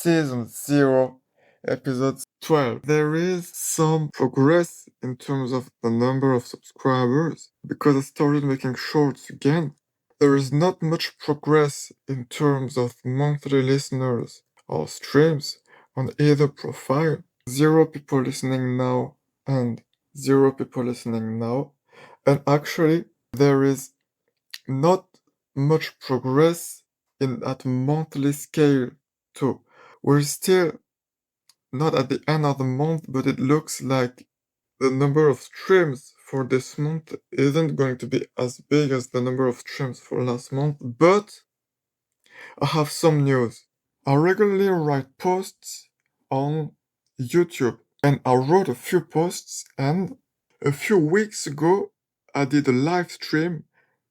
Season 0, episode 12. There is some progress in terms of the number of subscribers because I started making shorts again. There is not much progress in terms of monthly listeners or streams on either profile. 0 people listening now and 0 people listening now. And actually, there is not much progress in at monthly scale too. We're still not at the end of the month, but it looks like the number of streams for this month isn't going to be as big as the number of streams for last month, but I have some news. I regularly write posts on YouTube, and I wrote a few posts, and a few weeks ago I did a live stream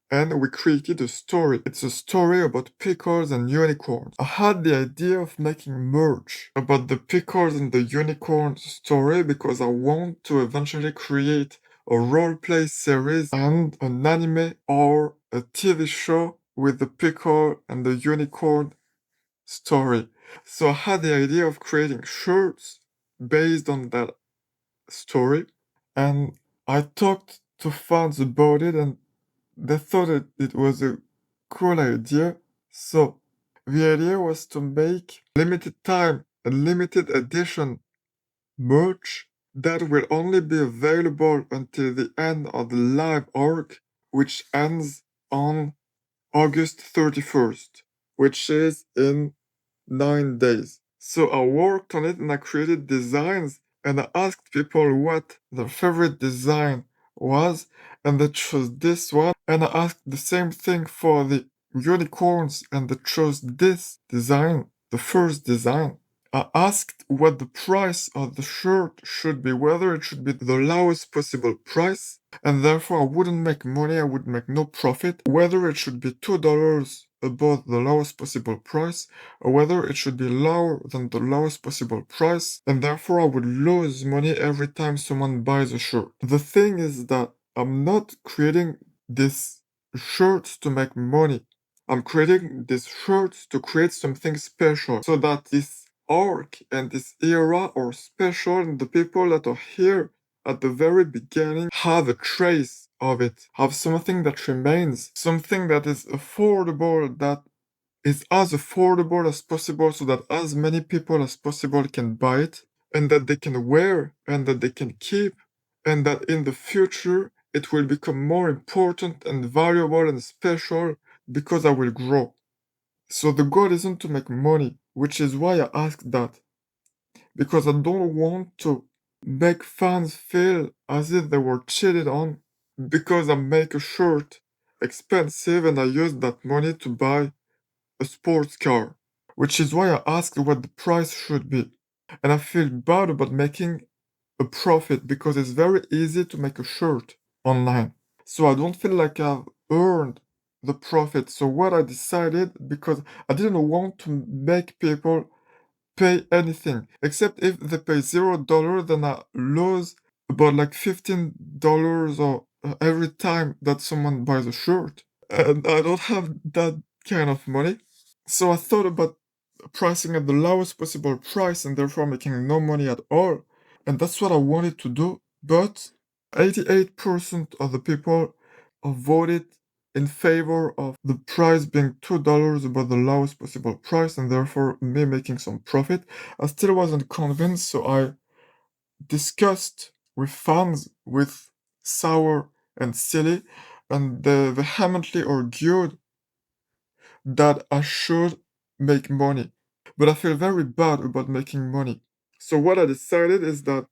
and we created a story. It's a story about pickles and unicorns. I had the idea of making merch about the pickles and the unicorns story because I want to eventually create a roleplay series and an anime or a TV show with the pickle and the unicorn story. So I had the idea of creating shirts based on that story, and I talked to fans about it, and they thought it was a cool idea. So the idea was to make limited time and limited edition merch that will only be available until the end of the live arc, which ends on August 31st, which is in 9 days. So I worked on it and I created designs and I asked people what their favorite design was, and they chose this one. And I asked the same thing for the unicorns and they chose this design, the first design. I asked what the price of the shirt should be, whether it should be the lowest possible price, and therefore I wouldn't make money, I would make no profit, whether it should be $2 above the lowest possible price, or whether it should be lower than the lowest possible price, and therefore I would lose money every time someone buys a shirt. The thing is that I'm not creating these shirts to make money. I'm creating these shirts to create something special so that this arc and this era are special and the people that are here at the very beginning have a trace of it, have something that remains, something that is affordable, that is as affordable as possible so that as many people as possible can buy it and that they can wear and that they can keep and that in the future it will become more important and valuable and special because I will grow. So the goal isn't to make money, which is why I asked that. Because I don't want to make fans feel as if they were cheated on because I make a shirt expensive and I use that money to buy a sports car. Which is why I asked what the price should be. And I feel bad about making a profit because it's very easy to make a shirt online. So I don't feel like I've earned the profit. So what I decided, because I didn't want to make people pay anything, except if they pay $0, then I lose about like $15 or every time that someone buys a shirt. And I don't have that kind of money. So I thought about pricing at the lowest possible price and therefore making no money at all. And that's what I wanted to do. But 88% of the people voted in favor of the price being $2 above the lowest possible price and therefore me making some profit. I still wasn't convinced, so I discussed with fans, with Sour and Silly, and they vehemently argued that I should make money. But I feel very bad about making money. So what I decided is that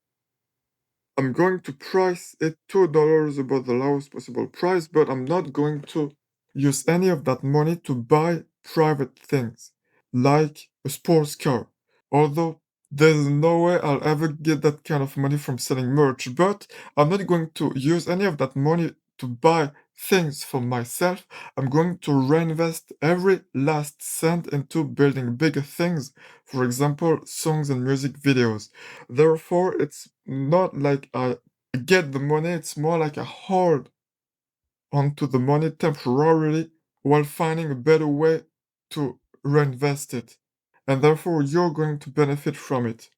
I'm going to price it $2 above the lowest possible price, but I'm not going to use any of that money to buy private things, like a sports car. Although there's no way I'll ever get that kind of money from selling merch, but I'm not going to use any of that money to buy things for myself. I'm going to reinvest every last cent into building bigger things, for example, songs and music videos. Therefore, it's not like I get the money, it's more like I hold onto the money temporarily while finding a better way to reinvest it. and therefore you're going to benefit from it,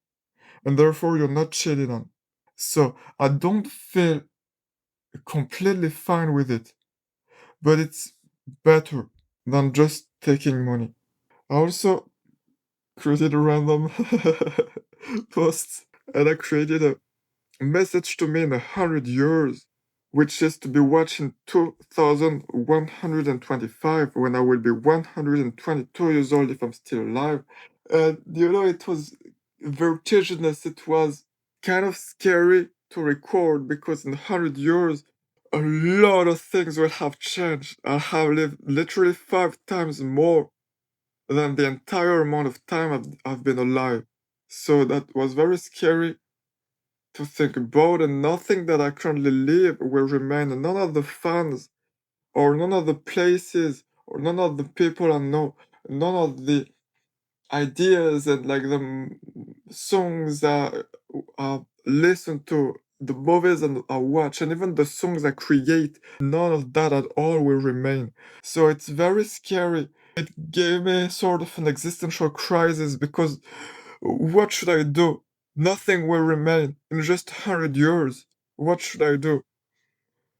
and therefore you're not cheated on. So I don't feel completely fine with it, but it's better than just taking money. I also created a random post, and I created a message to me in 100 years, which is to be watched in 2125 when I will be 122 years old if I'm still alive. And it was vertiginous. It was kind of scary to record because in 100 years, a lot of things will have changed. I'll have lived literally 5 times more than the entire amount of time I've been alive. So that was very scary to think about, and nothing that I currently live will remain. None of the fans, or none of the places, or none of the people I know, none of the ideas and like the songs that I listen to, the movies and I watch, and even the songs I create, none of that at all will remain. So it's very scary. It gave me sort of an existential crisis because what should I do? Nothing will remain in just 100 years. What should I do?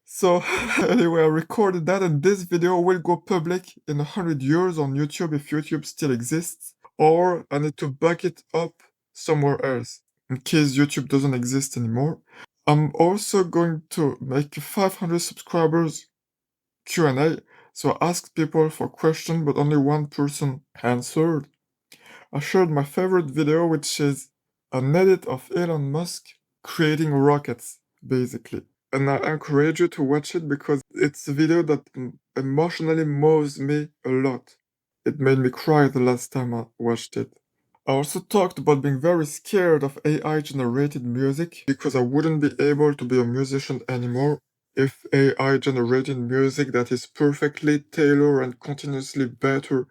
So, anyway, I recorded that, and this video will go public in 100 years on YouTube if YouTube still exists, or I need to back it up somewhere else in case YouTube doesn't exist anymore. I'm also going to make a 500 subscribers Q&A, so I asked people for questions, but only one person answered. I shared my favorite video, which is an edit of Elon Musk creating rockets, basically. And I encourage you to watch it because it's a video that emotionally moves me a lot. It made me cry the last time I watched it. I also talked about being very scared of AI generated music because I wouldn't be able to be a musician anymore if AI generated music that is perfectly tailored and continuously better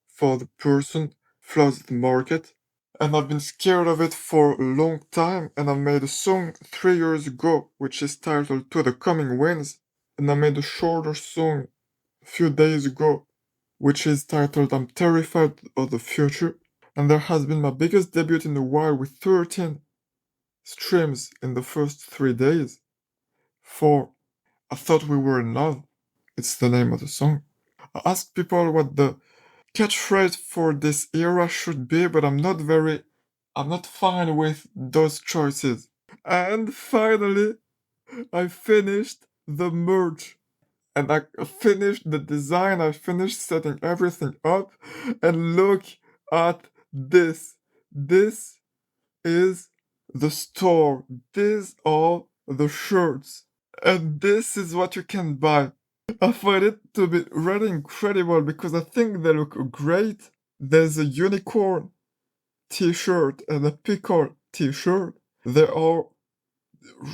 for the person floods the market. And I've been scared of it for a long time, and I made a song 3 years ago which is titled To the Coming Winds, and I made a shorter song a few days ago which is titled I'm Terrified of the Future, and there has been my biggest debut in a while with 13 streams in the first 3 days. For I Thought We Were in Love, it's the name of the song. I asked people what the catchphrase for this era should be, but I'm not fine with those choices. And finally, I finished the merge. And I finished the design, I finished setting everything up, and look at this. This is the store. These are the shirts. And this is what you can buy. I find it to be really incredible because I think they look great. There's a unicorn t-shirt and a pickle t-shirt. They are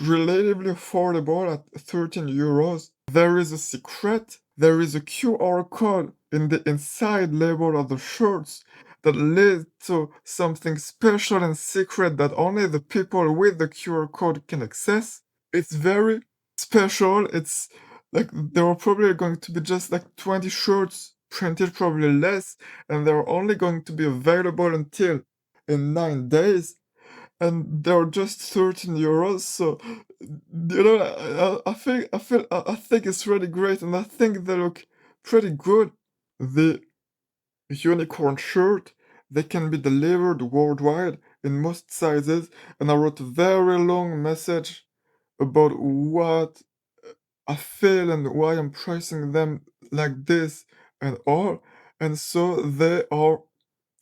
relatively affordable at 13 euros. There is a secret. There is a QR code in the inside label of the shirts that leads to something special and secret that only the people with the QR code can access. It's very special. It's like there are probably going to be just like 20 shirts printed, probably less, and they're only going to be available until in 9 days, and they're just 13 euros. So I think it's really great, and I think they look pretty good. The unicorn shirt, they can be delivered worldwide in most sizes, and I wrote a very long message about what I feel and why I'm pricing them like this and all. And so they are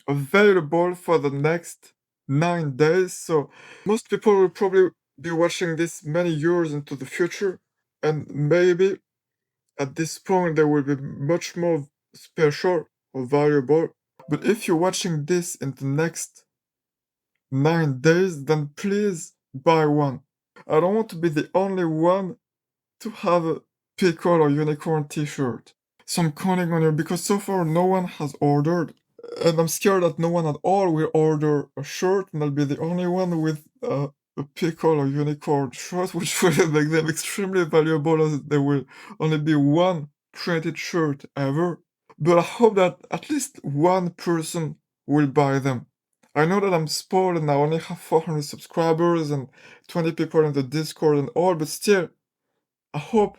available for the next 9 days. So most people will probably be watching this many years into the future. And maybe at this point they will be much more special or valuable. But if you're watching this in the next 9 days, then please buy one. I don't want to be the only one to have a pickle or unicorn t-shirt. So I'm counting on you because so far no one has ordered. And I'm scared that no one at all will order a shirt, and I'll be the only one with a pickle or unicorn shirt, which will make them extremely valuable as there will only be one printed shirt ever. But I hope that at least one person will buy them. I know that I'm spoiled and I only have 400 subscribers and 20 people in the Discord and all, but still, I hope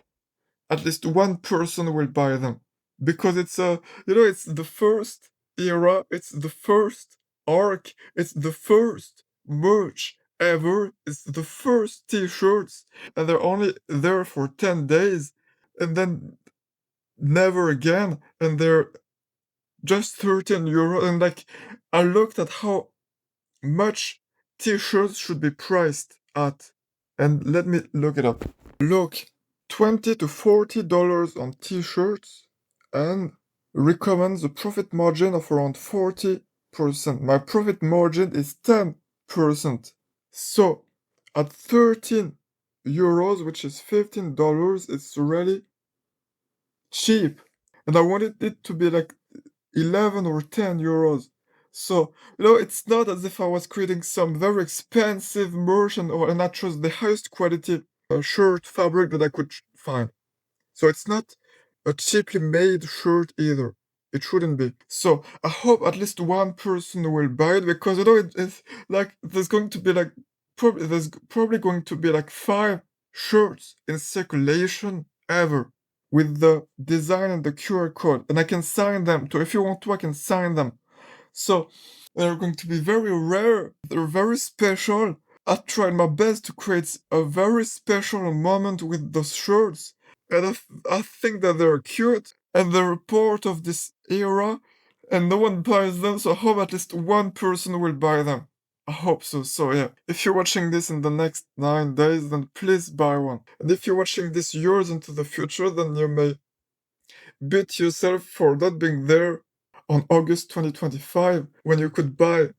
at least one person will buy them. Because it's it's the first era, it's the first arc, it's the first merch ever, it's the first t-shirts, and they're only there for 10 days, and then never again, and they're just 13 euro, and like, I looked at how much t-shirts should be priced at, and let me look it up. Look, $20 to $40 on t-shirts, and recommends a profit margin of around 40%. My profit margin is 10%. So, at 13 euros, which is $15, it's really cheap. And I wanted it to be like 11 or 10 euros. So, it's not as if I was creating some very expensive merch and I chose the highest quality shirt fabric that I could find. So it's not a cheaply made shirt either. It shouldn't be. So I hope at least one person will buy it, because it's like there's going to be like probably going to be like 5 shirts in circulation ever with the design and the QR code, and I can sign them too. If you want to, I can sign them. So they're going to be very rare. They're very special. I tried my best to create a very special moment with those shirts, and I think that they're cute and they're a part of this era, and no one buys them, so I hope at least one person will buy them. I hope so. So yeah, if you're watching this in the next 9 days, then please buy one. And if you're watching this years into the future, then you may beat yourself for not being there on August 2025 when you could buy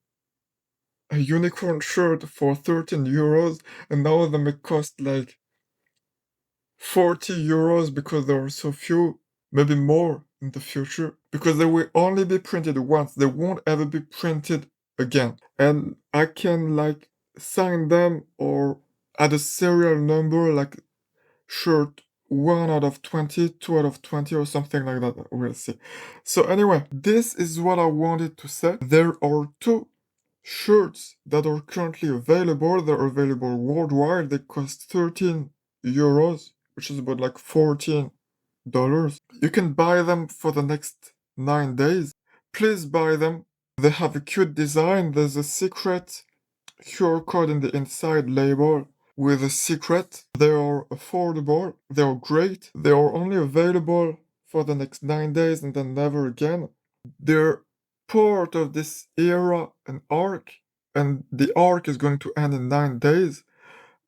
a unicorn shirt for 13 euros, and now they may cost like 40 euros because there are so few, maybe more in the future, because they will only be printed once. They won't ever be printed again. And I can like sign them or add a serial number, like shirt 1 out of 20, 2 out of 20, or something like that. We'll see. So anyway, this is what I wanted to say. There are 2 shirts that are currently available. They're available worldwide. They cost 13 euros, which is about like $14. You can buy them for the next 9 days. Please buy them. They have a cute design. There's a secret QR code in the inside label with a secret. They are affordable. They are great. They are only available for the next 9 days and then never again. They're part of this era and arc, and the arc is going to end in 9 days,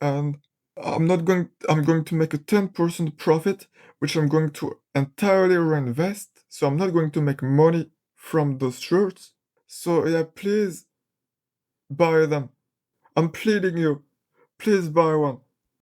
and I'm going to make a 10% profit, which I'm going to entirely reinvest, so I'm not going to make money from those shirts. So yeah, please buy them. I'm pleading you, please buy one.